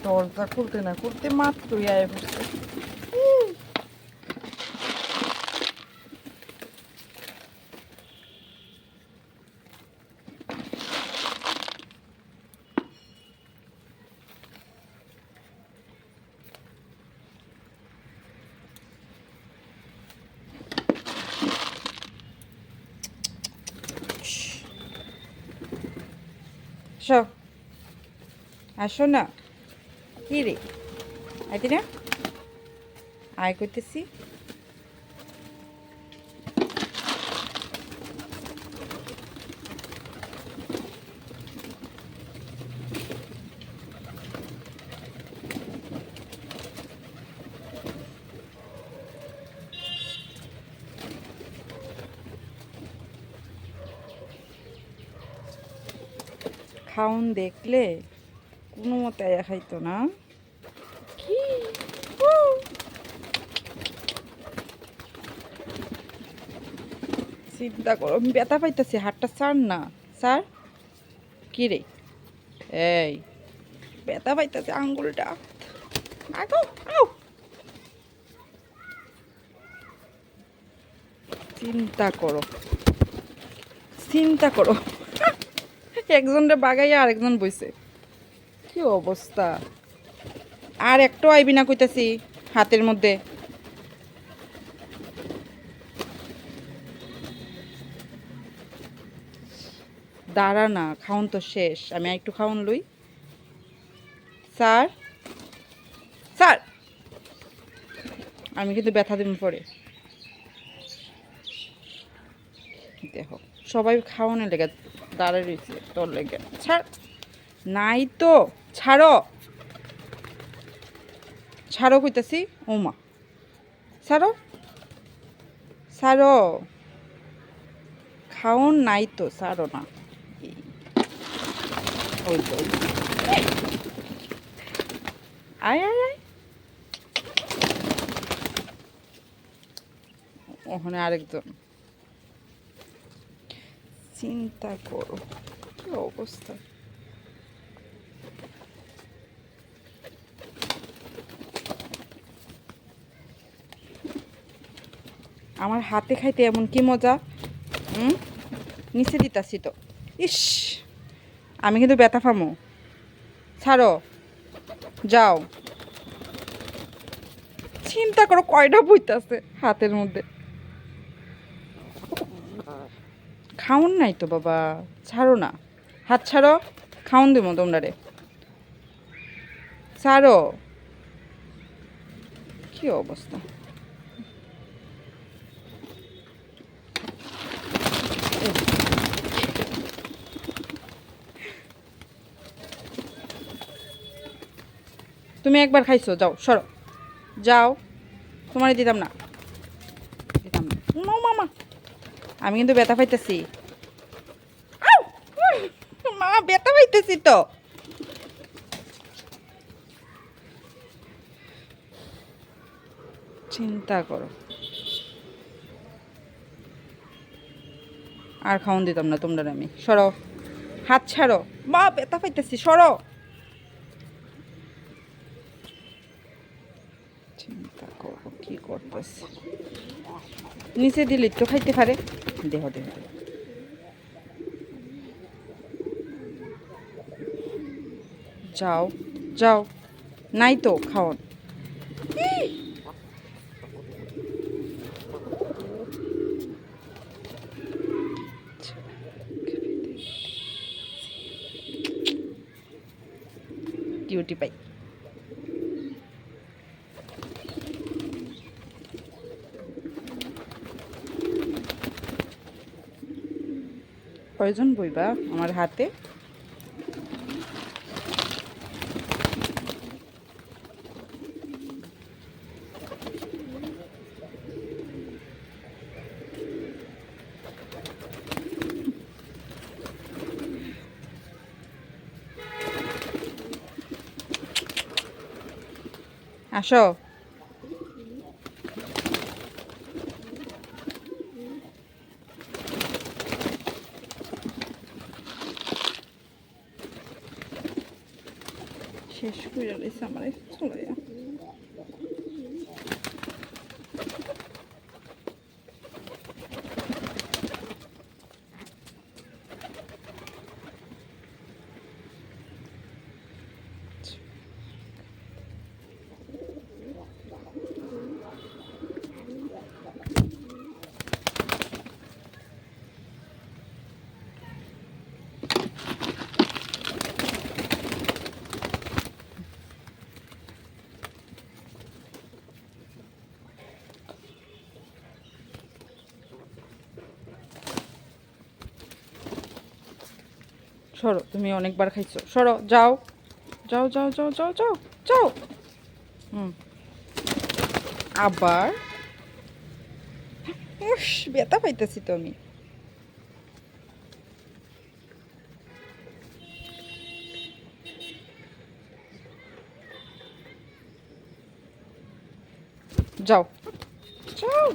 দরজা খুলতে না খুলতে মাত্রই আয় পড়ছে। আসো আসো না, কি রে আইতি না, আয় করতেছি। খাউন দেখলে কোনো মতে আয়া খাইতো না। কি চিন্তা করো, আমি ব্যথা পাইতেছি, হাতটা ছাড় না, স্যার। কি রে, এই ব্যথা পাইতেছে আঙ্গুলটা, আগো আও। চিন্তা করো, চিন্তা করো, একজনটা বাগাইয়া আরেকজন বইছে, কি অবস্থা। আর একটু আইবি না কইতাছি হাতের মধ্যে। দাঁড়া না, খাওন তো শেষ, আমি একটু খাওন লই। স্যার স্যার, আমি কিন্তু ব্যথা দিব পরে। দেখো সবাই খাওয়ানোর লেগে দাঁড়ায় রয়েছে, তোর লেগে ছাড় নাই তো, ছাড়ো ছাড়ো কইতাছি। ওমা ছাড়ো ছাড়ো, খাওন নাই তো, ছাড়ো না। ওই তো আয় আয় আয়, ওখানে আরেকজন। চিন্তা করো কি অবস্থা। আমার হাতে খাইতে এমন কি মজা। নিচে দিতাছি তো, ইস আমি কিন্তু ব্যথা পামো। ছাড়ো, যাও। চিন্তা করো কয়টা বইতাছে হাতের মধ্যে। খাউন নাই তো বাবা, ছাড়ো না, হাত ছাড়ো, খাউন দেবো তোমরা রে, ছাড়ো। কি অবস্থা। তুমি একবার খাইছো, যাও সরো, যাও, তোমারই দিতাম না, দিতাম না। মামা আমি কিন্তু ব্যথা পাইতেছি, মা ব্যথা পাইতেছি তো। চিন্তা করো, আর খাওন দিতাম না তোমরা, আমি সরো, হাত ছাড়ো, মা ব্যথা পাইতেছি, সরো। চিন্তা করো কি করতেছি, নিচে দিলি তো খাইতে পারে। দেহ দেহ দেহ। যাও যাও, নাই তো খাওন। Cutie pie. কয়জন বইবা আমার হাতে। আসো, শেষ করে রয়েছে আমার চলে যা। সরো, তুমি অনেকবার খাইছো, সরো, যাও যাও যাও যাও যাও যাও যাও। হুম, আবার উস, ব্যথা পাইতেছি তো আমি। যাও যাও।